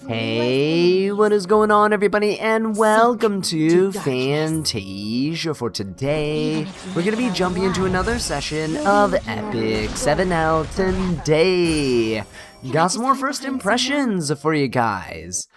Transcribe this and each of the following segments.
Hey, what is going on, everybody, and welcome to Fantasia. For today, we're going to be jumping into another session of Epic 7 out today. Got some more first impressions for you guys.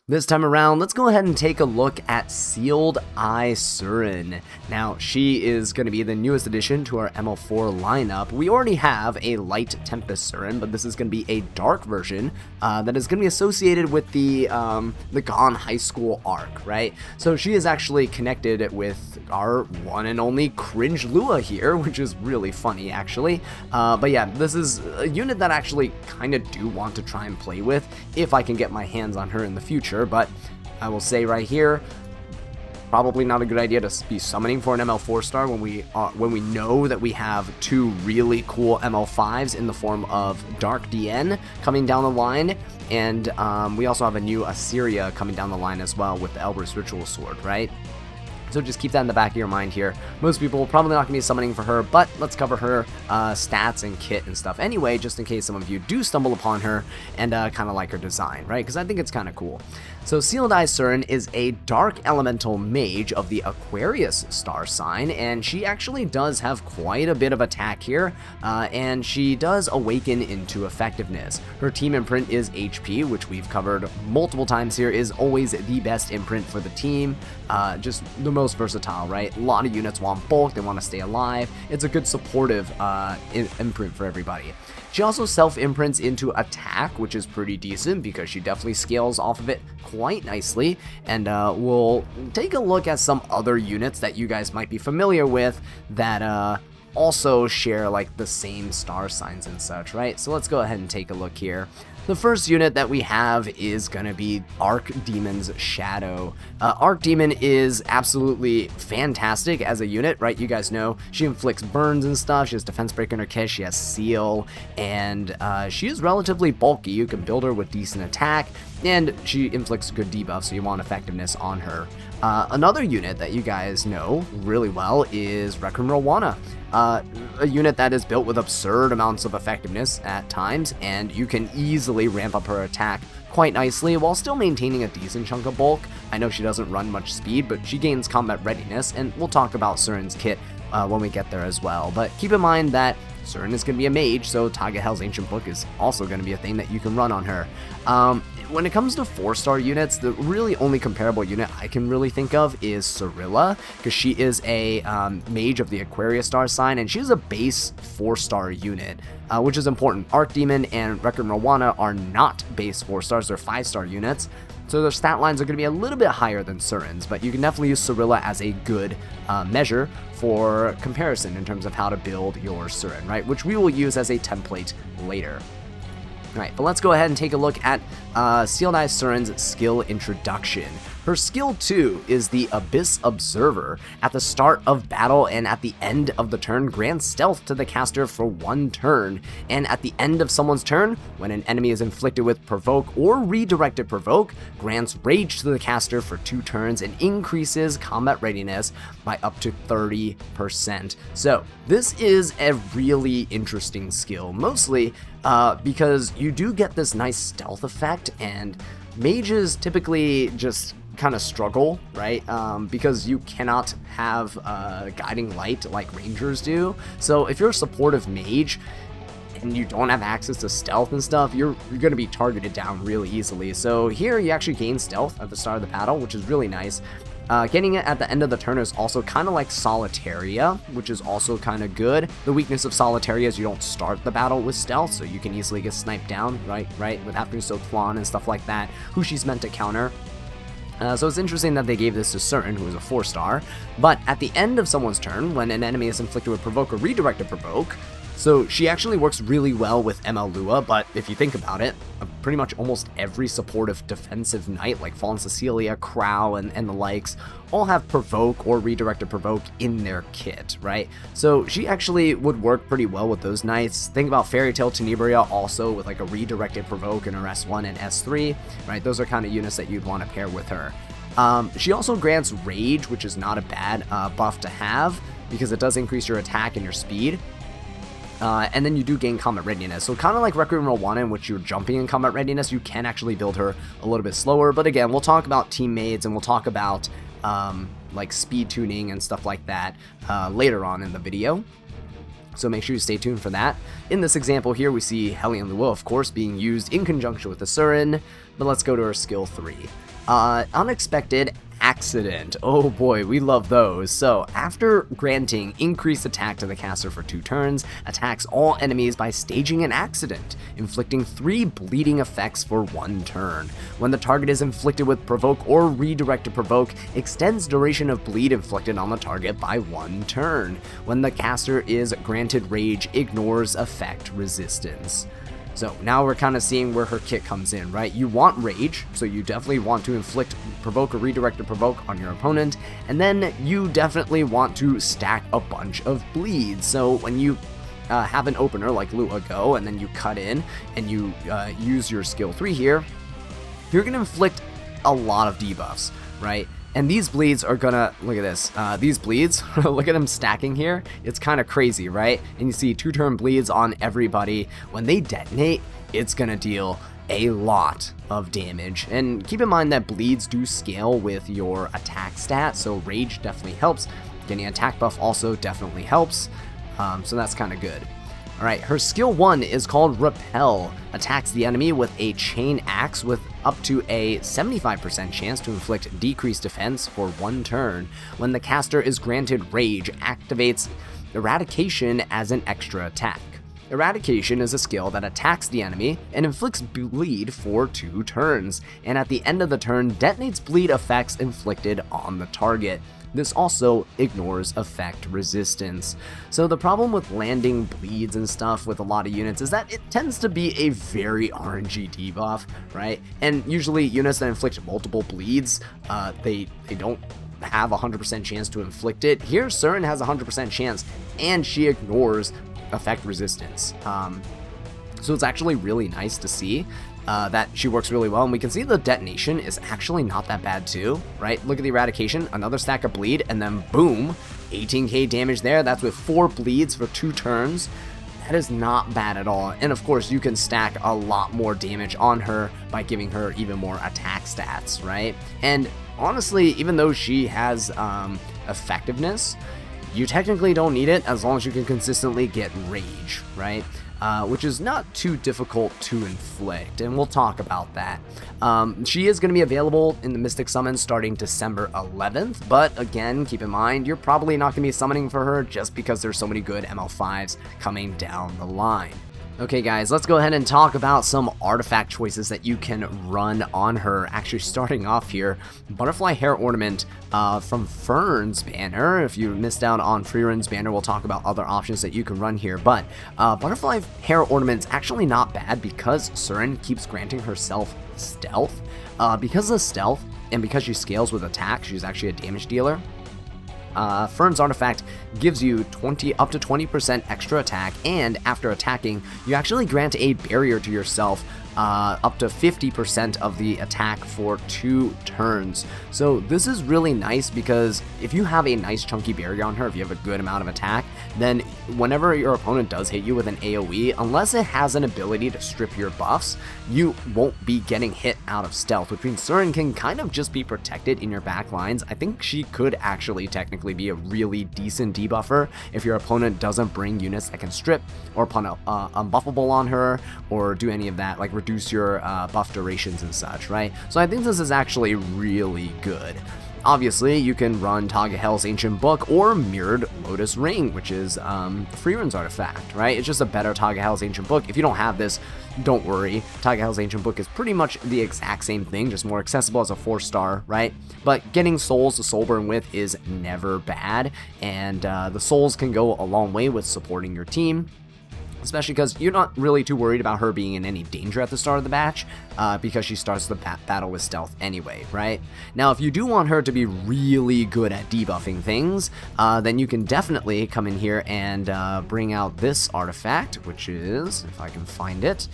This time around, let's go ahead and take a look at Sealed Eye Surin. Now, she is going to be the newest addition to our ML4 lineup. We already have a Light Tempest Surin, but this is going to be a dark version that is going to be associated with the Gone High School arc, right? So she is actually connected with our one and only Cringe Lua here, which is really funny, actually. But yeah, this is a unit that I actually kind of do want to try and play with if I can get my hands on her in the future. But I will say right here, probably not a good idea to be summoning for an ML4 star when we know that we have two really cool ML5s in the form of Dark DN coming down the line, and we also have a new Azallea coming down the line as well with the Elber's Ritual Sword, right? So just keep that in the back of your mind here. Most people are probably not going to be summoning for her, but let's cover her stats and kit and stuff anyway, just in case some of you do stumble upon her and kind of like her design, right? Because I think it's kind of cool. So Sealed Eye Surin is a dark elemental mage of the Aquarius star sign, and she actually does have quite a bit of attack here, and she does awaken into effectiveness. Her team imprint is HP, which we've covered multiple times here, is always the best imprint for the team. Just the most versatile, right? A lot of units want bulk, they want to stay alive. It's a good supportive imprint for everybody. She also self-imprints into attack, which is pretty decent because she definitely scales off of it quite nicely. And we'll take a look at some other units that you guys might be familiar with that also share like the same star signs and such, right? So let's go ahead and take a look here. The first unit that we have is going to be Archdemon's Shadow. Archdemon is absolutely fantastic as a unit, right? You guys know she inflicts burns and stuff. She has Defense Breaker in her kit. She has Seal, and she is relatively bulky. You can build her with decent attack, and she inflicts good debuff, so you want effectiveness on her. Another unit that you guys know really well is Requiem Rowana. A unit that is built with absurd amounts of effectiveness at times, and you can easily ramp up her attack quite nicely while still maintaining a decent chunk of bulk. I know she doesn't run much speed, but she gains combat readiness, and we'll talk about Surin's kit when we get there as well. But keep in mind that Surin is going to be a mage, so Taiga Hell's Ancient Book is also going to be a thing that you can run on her. When it comes to 4-star units, the really only comparable unit I can really think of is Cirilla, because she is a mage of the Aquarius star sign, and she's a base 4-star unit, which is important. Archdemon and Requiem Rowana are not base 4-stars, they're 5-star units, so their stat lines are going to be a little bit higher than Surin's, but you can definitely use Cirilla as a good measure for comparison in terms of how to build your Surin, right? Which we will use as a template later. Alright, but let's go ahead and take a look at Sealed Eye Surin's skill introduction. Her skill 2 is the Abyss Observer. At the start of battle and at the end of the turn, grants stealth to the caster for 1 turn. And at the end of someone's turn, when an enemy is inflicted with Provoke or Redirected Provoke, grants Rage to the caster for 2 turns and increases combat readiness by up to 30%. So this is a really interesting skill, mostly because you do get this nice stealth effect, and mages typically just kind of struggle, right? Because you cannot have guiding light like rangers do. So if you're a supportive mage and you don't have access to stealth and stuff, you're going to be targeted down really easily. So here you actually gain stealth at the start of the battle, which is really nice. Getting it at the end of the turn is also kind of like Solitaria, which is also kind of good. The weakness of Solitaria is you don't start the battle with stealth, so you can easily get sniped down, right? With After Soaked Flan and stuff like that, who she's meant to counter. So it's interesting that they gave this to Surin, who is a 4-star, but at the end of someone's turn, when an enemy is inflicted with Provoke or Redirected Provoke, so she actually works really well with Hellion Lua, but if you think about it, pretty much almost every supportive defensive knight, like Fallen Cecilia, Crow, and the likes, all have Provoke or Redirected Provoke in their kit, right? So she actually would work pretty well with those knights. Think about Fairy Tale Tenebria also with like a Redirected Provoke in her S1 and S3, right? Those are kind of units that you'd want to pair with her. She also grants Rage, which is not a bad buff to have, because it does increase your attack and your speed. And then you do gain combat readiness. So kind of like Requiem Rowana, in which you're jumping in combat readiness, you can actually build her a little bit slower. But again, we'll talk about teammates and we'll talk about like speed tuning and stuff like that later on in the video. So make sure you stay tuned for that. In this example here, we see Hellion Lua, of course, being used in conjunction with the Surin. But let's go to our skill 3. Unexpected Accident. Oh boy, we love those. So, after granting increased attack to the caster for 2 turns, attacks all enemies by staging an accident, inflicting 3 bleeding effects for 1 turn. When the target is inflicted with Provoke or Redirect to Provoke, extends duration of bleed inflicted on the target by 1 turn. When the caster is granted Rage, ignores effect resistance. So now we're kind of seeing where her kit comes in, right? You want Rage, so you definitely want to inflict Provoke or Redirect to Provoke on your opponent, and then you definitely want to stack a bunch of bleeds. So when you have an opener like Lua go, and then you cut in, and you use your skill 3 here, you're going to inflict a lot of debuffs, right? And these bleeds are gonna, look at this, these bleeds, look at them stacking here, it's kind of crazy, right? And you see 2-turn bleeds on everybody. When they detonate, it's gonna deal a lot of damage. And keep in mind that bleeds do scale with your attack stat, so Rage definitely helps. Getting attack buff also definitely helps, so that's kind of good. Alright, her skill 1 is called Repel. Attacks the enemy with a chain axe with up to a 75% chance to inflict decreased defense for 1 turn. When the caster is granted Rage, activates Eradication as an extra attack. Eradication is a skill that attacks the enemy and inflicts bleed for 2 turns, and at the end of the turn detonates bleed effects inflicted on the target. This also ignores effect resistance. So the problem with landing bleeds and stuff with a lot of units is that it tends to be a very RNG debuff, right? And usually units that inflict multiple bleeds, they don't have a 100% chance to inflict it. Here, Surin has a 100% chance, and she ignores effect resistance. So it's actually really nice to see that she works really well, and we can see the detonation is actually not that bad too, right? Look at the eradication, another stack of bleed, and then boom, 18k damage there. That's with 4 bleeds for 2 turns. That is not bad at all. And of course, you can stack a lot more damage on her by giving her even more attack stats, right? And honestly, even though she has effectiveness, you technically don't need it as long as you can consistently get Rage, right? Which is not too difficult to inflict, and we'll talk about that. She is going to be available in the Mystic Summon starting December 11th, but again, keep in mind, you're probably not going to be summoning for her just because there's so many good ML5s coming down the line. Okay guys, let's go ahead and talk about some artifact choices that you can run on her. Actually, starting off here, Butterfly Hair Ornament from Fern's banner. If you missed out on Freeren's banner, we'll talk about other options that you can run here. But Butterfly Hair Ornament's actually not bad because Surin keeps granting herself stealth. Because of stealth, and because she scales with attack, she's actually a damage dealer. Fern's artifact gives you up to 20% extra attack, and after attacking, you actually grant a barrier to yourself up to 50% of the attack for 2 turns. So this is really nice because if you have a nice chunky barrier on her, if you have a good amount of attack, then whenever your opponent does hit you with an AoE, unless it has an ability to strip your buffs, you won't be getting hit out of stealth, which means Surin can kind of just be protected in your back lines. I think she could actually technically be a really decent debuffer if your opponent doesn't bring units that can strip or put unbuffable on her or do any of that, like reduce your buff durations and such, right? So I think this is actually really good. Obviously, you can run Tagahel's Ancient Book or Mirrored Lotus Ring, which is Freeren's artifact, right? It's just a better Tagahel's Ancient Book. If you don't have this, don't worry. Tagahel's Ancient Book is pretty much the exact same thing, just more accessible as a 4-star, right? But getting souls to soul burn with is never bad, and the souls can go a long way with supporting your team. Especially because you're not really too worried about her being in any danger at the start of the match, because she starts the battle with stealth anyway, right? Now, if you do want her to be really good at debuffing things, then you can definitely come in here and bring out this artifact, which is, if I can find it,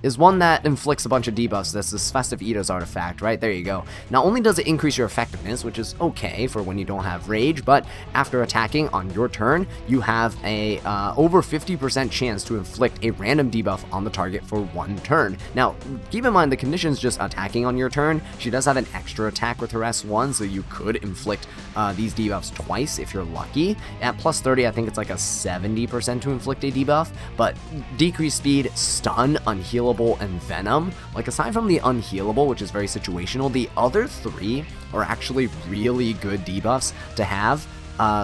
is one that inflicts a bunch of debuffs. That's this Festive Eda's artifact, right? There you go. Not only does it increase your effectiveness, which is okay for when you don't have rage, but after attacking on your turn, you have a over 50% chance to inflict a random debuff on the target for 1 turn. Now, keep in mind the condition's just attacking on your turn. She does have an extra attack with her S1, so you could inflict these debuffs twice if you're lucky. At plus 30, I think it's like a 70% to inflict a debuff, but decreased speed, stun, unhealable, and venom, like aside from the unhealable, which is very situational, the other 3 are actually really good debuffs to have.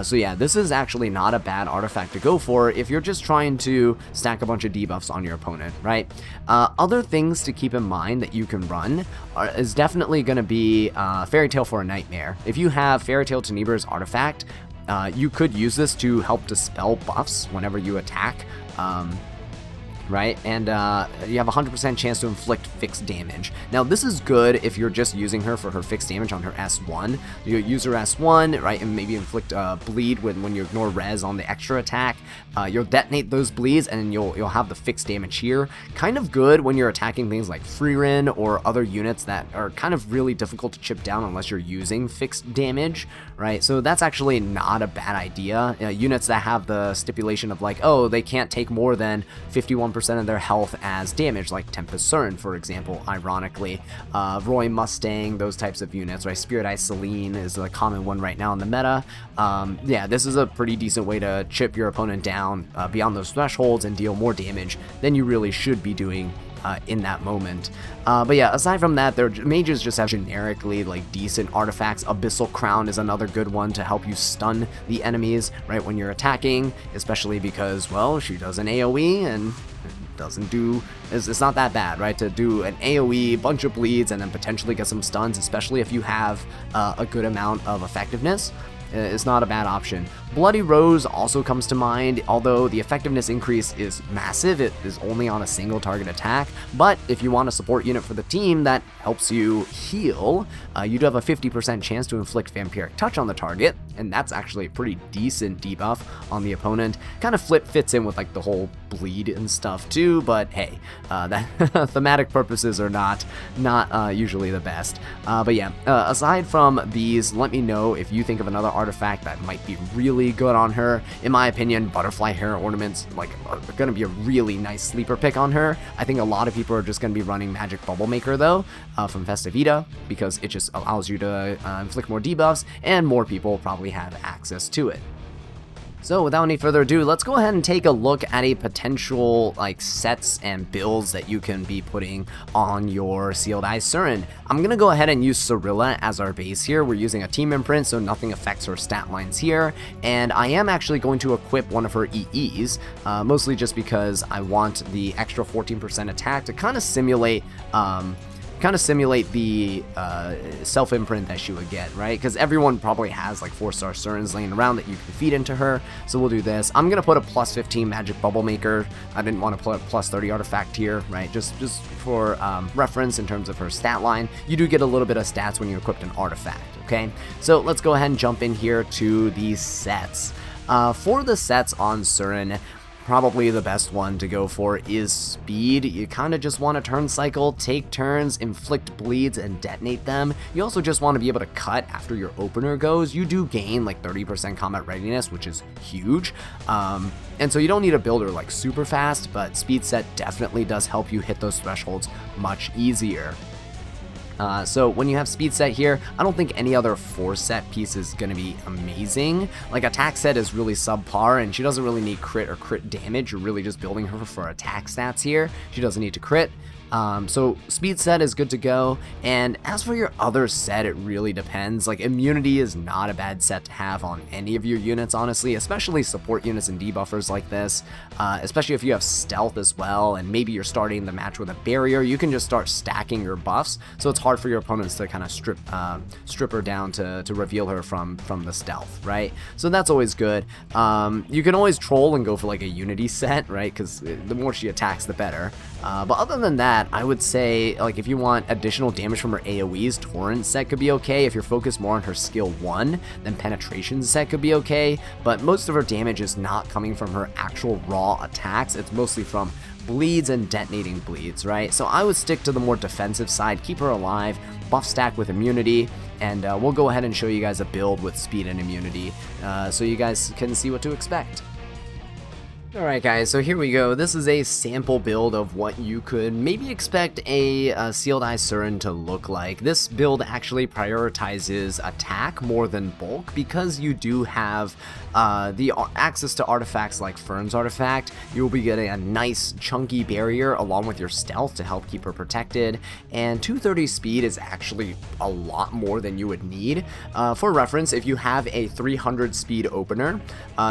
So yeah, this is actually not a bad artifact to go for if you're just trying to stack a bunch of debuffs on your opponent, right? Other things to keep in mind that you can run is definitely going to be Fairy Tale for a Nightmare. If you have Fairy Tale Tenebra's artifact, you could use this to help dispel buffs whenever you attack. Right, and you have a 100% chance to inflict fixed damage. Now, this is good if you're just using her for her fixed damage on her S1. You use her S1, right, and maybe inflict bleed when you ignore res on the extra attack. You'll detonate those bleeds, and you'll have the fixed damage here. Kind of good when you're attacking things like Surin or other units that are kind of really difficult to chip down unless you're using fixed damage, right? So that's actually not a bad idea. Units that have the stipulation of like, oh, they can't take more than 51% of their health as damage, like Tempest Surin, for example, ironically. Roy Mustang, those types of units, right? Spirit Eye Celine is a common one right now in the meta. Yeah, this is a pretty decent way to chip your opponent down beyond those thresholds and deal more damage than you really should be doing in that moment. But yeah, aside from that, their mages just have generically like decent artifacts. Abyssal Crown is another good one to help you stun the enemies right when you're attacking, especially because, well, she does an AoE and doesn't do, it's not that bad, right, to do an AoE, bunch of bleeds, and then potentially get some stuns, especially if you have a good amount of effectiveness. It's not a bad option. Bloody Rose also comes to mind, although the effectiveness increase is massive. It is only on a single target attack, but if you want a support unit for the team that helps you heal, you do have a 50% chance to inflict Vampiric Touch on the target, and that's actually a pretty decent debuff on the opponent. Kind of fits in with like the whole bleed and stuff too, but hey, that thematic purposes are not usually the best. But yeah, aside from these, let me know if you think of another artifact that might be really good on her. In my opinion, Butterfly Hair Ornaments are going to be a really nice sleeper pick on her. I think a lot of people are just going to be running Magic Bubble Maker though, from Festive Eda, because it just allows you to inflict more debuffs, and more people probably have access to it. So without any further ado, let's go ahead and take a look at a potential like sets and builds that you can be putting on your Sealed Eye Surin. I'm going to go ahead and use Cirilla as our base here. We're using a team imprint, so nothing affects her stat lines here. And I am actually going to equip one of her EEs, mostly just because I want the extra 14% attack to kind of simulate the self-imprint that she would get, right? Because everyone probably has like 4-star Surins laying around that you can feed into her. So we'll do this. I'm gonna put a plus 15 Magic Bubble Maker. I didn't want to put a plus 30 artifact here, right? Just for reference in terms of her stat line. You do get a little bit of stats when you equipped an artifact, okay? So let's go ahead and jump in here to these sets. For the sets on Surin, probably the best one to go for is speed. You kind of just want to turn cycle, take turns, inflict bleeds, and detonate them. You also just want to be able to cut after your opener goes. You do gain like 30% combat readiness, which is huge. And so you don't need a builder like super fast, but speed set definitely does help you hit those thresholds much easier. So when you have speed set here, I don't think any other 4 set piece is going to be amazing. Like attack set is really subpar, and she doesn't really need crit or crit damage. You're really just building her for attack stats here. She doesn't need to crit. So speed set is good to go, and as for your other set, it really depends. Like immunity is not a bad set to have on any of your units, honestly, especially support units and debuffers like this, especially if you have stealth as well, and maybe you're starting the match with a barrier. You can just start stacking your buffs, so it's hard for your opponents to kind of strip her down to reveal her from the stealth, right? So that's always good. You can always troll and go for like a unity set, right? Because the more she attacks, the better. But other than that, I would say, like, if you want additional damage from her AoEs, Torrent set could be okay. If you're focused more on her skill 1, then Penetration set could be okay. But most of her damage is not coming from her actual raw attacks. It's mostly from bleeds and detonating bleeds, right? So I would stick to the more defensive side, keep her alive, buff stack with immunity, and we'll go ahead and show you guys a build with speed and immunity so you guys can see what to expect. Alright guys, so here we go. This is a sample build of what you could maybe expect a Sealed Eye Surin to look like. This build actually prioritizes attack more than bulk because you do have the access to artifacts like Fern's artifact. You'll be getting a nice chunky barrier along with your stealth to help keep her protected, and 230 speed is actually a lot more than you would need. For reference, if you have a 300 speed opener,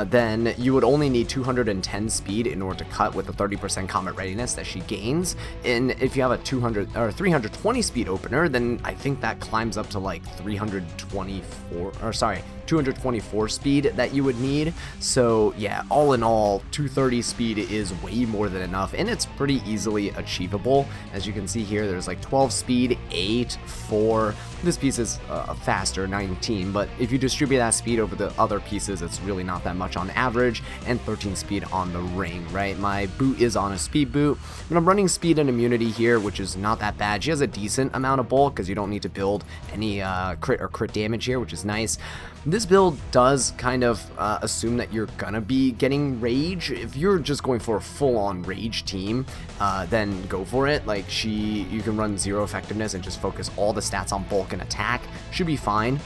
then you would only need 210 speed in order to cut with the 30% combat readiness that she gains. And if you have a 200 or 320 speed opener, then I think that climbs up to like 224 speed that you would need. So yeah, all in all, 230 speed is way more than enough, and it's pretty easily achievable. As you can see here, there's like 12 speed, 8, 4. This piece is faster, 19, but if you distribute that speed over the other pieces, it's really not that much on average, and 13 speed on the ring, right? My boot is on a speed boot, but I'm running speed and immunity here, which is not that bad. She has a decent amount of bulk because you don't need to build any crit damage here, which is nice. This build does kind of assume that you're gonna be getting rage. If you're just going for a full-on rage team, then go for it. Like you can run 0 effectiveness and just focus all the stats on bulk and attack. Should be fine.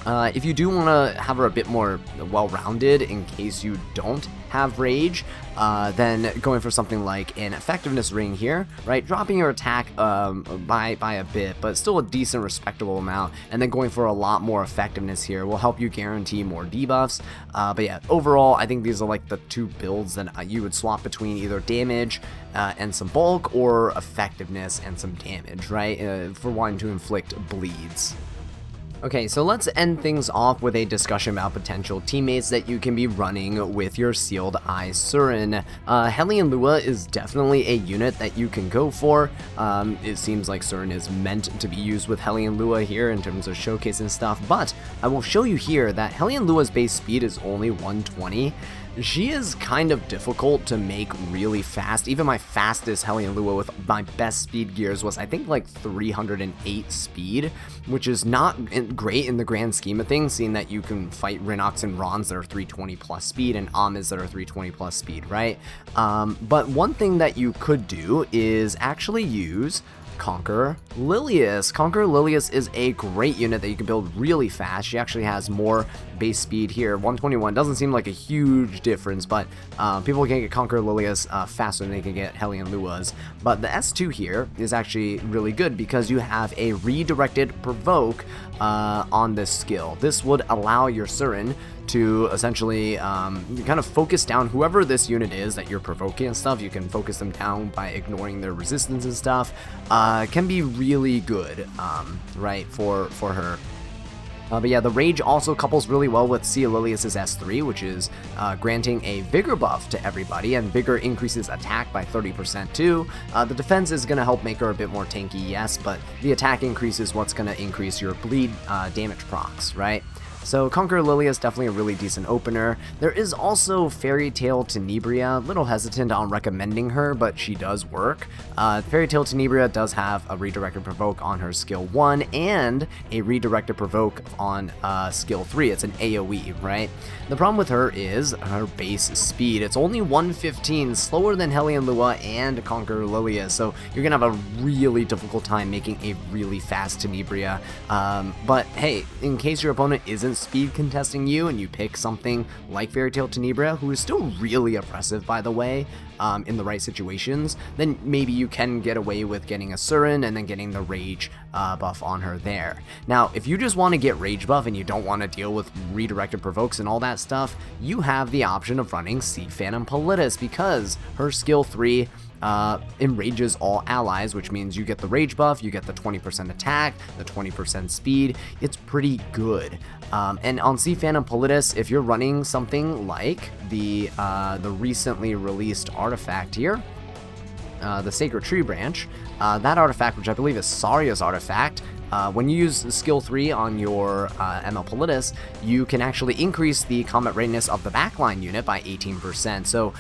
If you do want to have her a bit more well-rounded in case you don't have rage, then going for something like an effectiveness ring here, right? Dropping your attack by a bit, but still a decent, respectable amount, and then going for a lot more effectiveness here will help you guarantee more debuffs. But yeah, overall, I think these are like the two builds that you would swap between, either damage and some bulk, or effectiveness and some damage, right? For wanting to inflict bleeds. Okay, so let's end things off with a discussion about potential teammates that you can be running with your Sealed Eye Surin. Hellion Lua is definitely a unit that you can go for. It seems like Surin is meant to be used with Hellion Lua here in terms of showcase and stuff, but I will show you here that Hellion Lua's base speed is only 120. She is kind of difficult to make really fast. Even my fastest Hellion Lua with my best speed gears was, I think, like 308 speed, which is not great in the grand scheme of things, seeing that you can fight Rinox and Rons that are 320 plus speed and Amiz that are 320 plus speed, right? But one thing that you could do is actually use Conqueror Lilius. Conqueror Lilius is a great unit that you can build really fast. She actually has more base speed here. 121 doesn't seem like a huge difference, but people can get Conqueror Lilius faster than they can get Hellion Luas. But the S2 here is actually really good because you have a redirected provoke on this skill. This would allow your Surin to essentially kind of focus down whoever this unit is that you're provoking and stuff. You can focus them down by ignoring their resistance and stuff. Can be really good, right, for her. But yeah, the Rage also couples really well with Cia Lilius' S3, which is granting a Vigor buff to everybody, and Vigor increases attack by 30% too. The defense is going to help make her a bit more tanky, yes, but the attack increase is what's going to increase your bleed damage procs, right? So Conqueror Lilia is definitely a really decent opener. There is also Fairy Tale Tenebria. A little hesitant on recommending her, but she does work. Fairy Tale Tenebria does have a redirected provoke on her skill 1 and a redirected provoke on skill 3. It's an AoE, right? The problem with her is her base speed. It's only 115, slower than Hellion Lua and Conqueror Lilia, so you're gonna have a really difficult time making a really fast Tenebria. But hey, in case your opponent isn't speed contesting you and you pick something like Fairy Tale Tenebria, who is still really oppressive, by the way, in the right situations, then maybe you can get away with getting a Surin and then getting the Rage buff on her there. Now, if you just want to get Rage buff and you don't want to deal with redirected provokes and all that stuff, you have the option of running Sea Phantom Politis, because her skill 3 enrages all allies, which means you get the Rage buff, you get the 20% attack, the 20% speed. It's pretty good. And on Sea Phantom Politis, if you're running something like the recently released artifact here, the Sacred Tree Branch, that artifact, which I believe is Saria's artifact, when you use skill 3 on your ML Politis, you can actually increase the combat readiness of the backline unit by 18%. So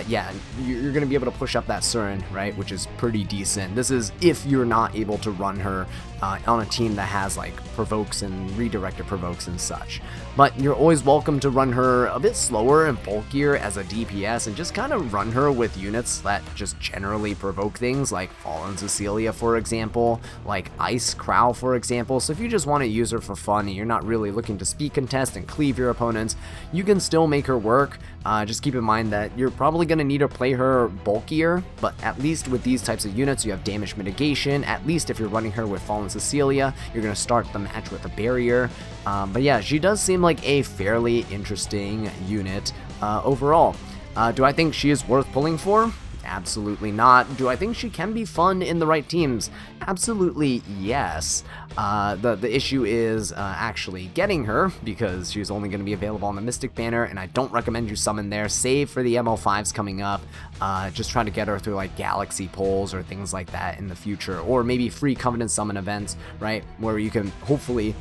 yeah, you're going to be able to push up that Surin, right, which is pretty decent. This is if you're not able to run her on a team that has like provokes and redirected provokes and such. But you're always welcome to run her a bit slower and bulkier as a DPS and just kind of run her with units that just generally provoke things like Fallen Azallea, for example, like Ice Crow, for example. So if you just want to use her for fun and you're not really looking to speed contest and cleave your opponents, you can still make her work. Just keep in mind that you're probably going to need to play her bulkier, but at least with these types of units, you have damage mitigation. At least if you're running her with Fallen Azallea, you're going to start the match with a barrier. But yeah, she does seem like a fairly interesting unit overall. Do I think she is worth pulling for? Absolutely not. Do I think she can be fun in the right teams? Absolutely yes. The issue is actually getting her, because she's only going to be available on the Mystic banner, and I don't recommend you summon there, save for the ML5s coming up. Just try to get her through like Galaxy polls or things like that in the future, or maybe free Covenant Summon events, right, where you can hopefully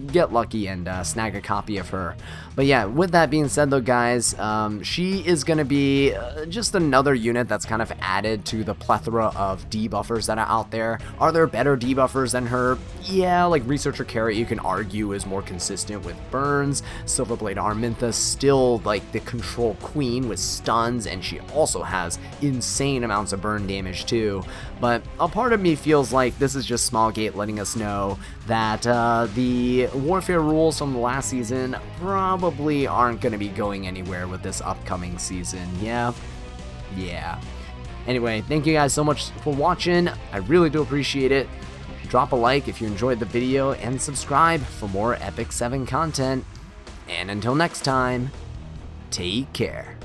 get lucky and snag a copy of her. But yeah, with that being said though, guys, she is going to be just another unit that's kind of added to the plethora of debuffers that are out there. Are there better debuffers than her? Yeah, like Researcher Carrot, you can argue is more consistent with burns. Silverblade Armintha still like the control queen with stuns, and she also has insane amounts of burn damage too. But a part of me feels like this is just Smallgate letting us know that the Warfare rules from the last season probably aren't going to be going anywhere with this upcoming season. Yeah. Anyway, thank you guys so much for watching. I really do appreciate it. Drop a like if you enjoyed the video, and subscribe for more Epic 7 content. And until next time, take care.